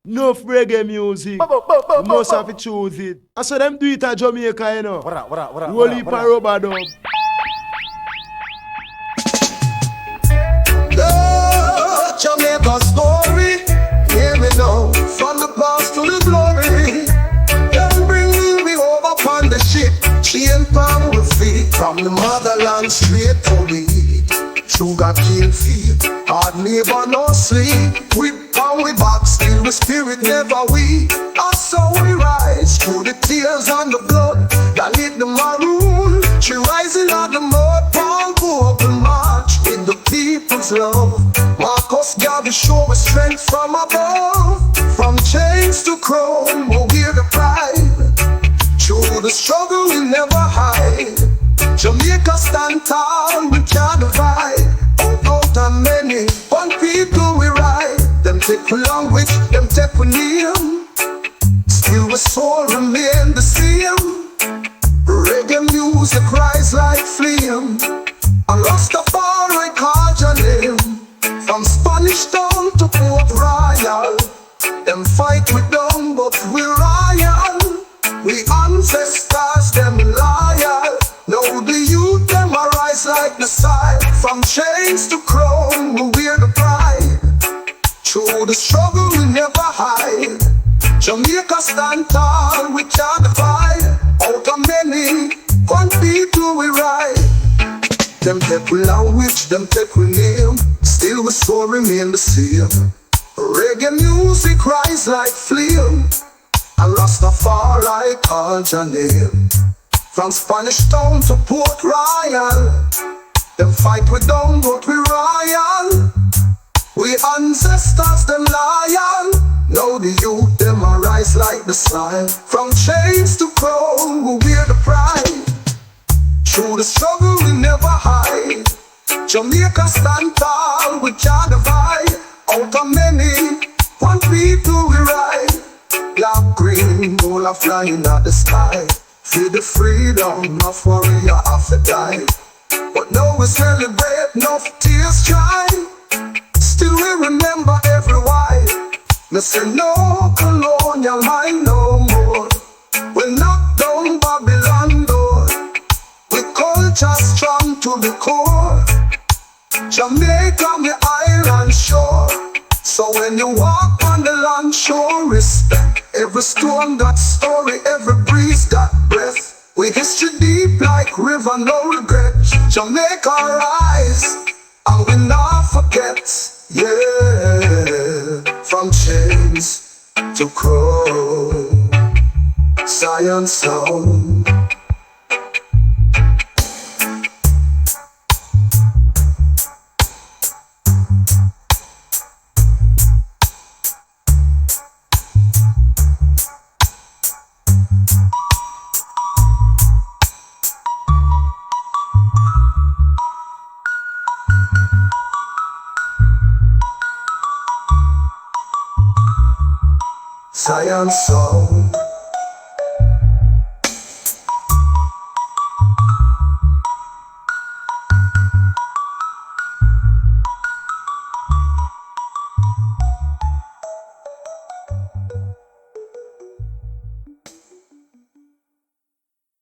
Enough reggae music. You must have to choose it. I saw them do it at Jamaica, you know. Rolly Paroba dub. The Jamaica story, hear me now, from the past to the glory. Them bringing me over upon the ship, chain palm with feet, from the motherland straight to me. Sugar cane feet, hard neighbor no sleep. We pound we back, still the spirit never weak. That's how we rise through the tears and the blood that lit the maroon. She rising out the mud, Paul go up and march with the people's love. Marcus Garvey show us strength from above. From chains to crown, we'll hear the pride. Through the struggle we never hide. Jamaica stand tall, we can't divide. Out and many, one people we ride. Them take for language, them take for name. Still we soul remain the same. Reggae music rise like flame. And Rastafari call your name. From Spanish Town to Port Royal. Them fight with them, but we royal. We ancestors, them loyal. Now the youth, them arise like the sun. From chains to crown, we wear the pride. Through the struggle, we never hide. Jamaica stand tall, we can't divide. Out of many, one people we ride. Them take we language, them take we name. Still we soul remain the same. Reggae music rise like flame. And Rastafari call your name. From Spanish Town to Port Royal. Them fight with them, but we royal. We ancestors, them loyal. Now the youth, them arise like the sun. From chains to crown, we wear the pride. Through the struggle, we never hide. Jamaica stand tall, we can't divide. Out of many, one people we ride. Black, green, gold are flying at the sky. Feel the freedom of warrior have to die. But now we celebrate, enough tears dry. Still we remember every why. Me say no colonial mind no more. We knock down Babylon door. We culture strong to the core. Jamaica me island shore. So when you walk on the land shore, respect. Every stone got story, every breeze got breath. We history deep like river, no regret. Jamaica rise, and we not forget. Yeah, from chains to crown, Zion sound. Zion sound.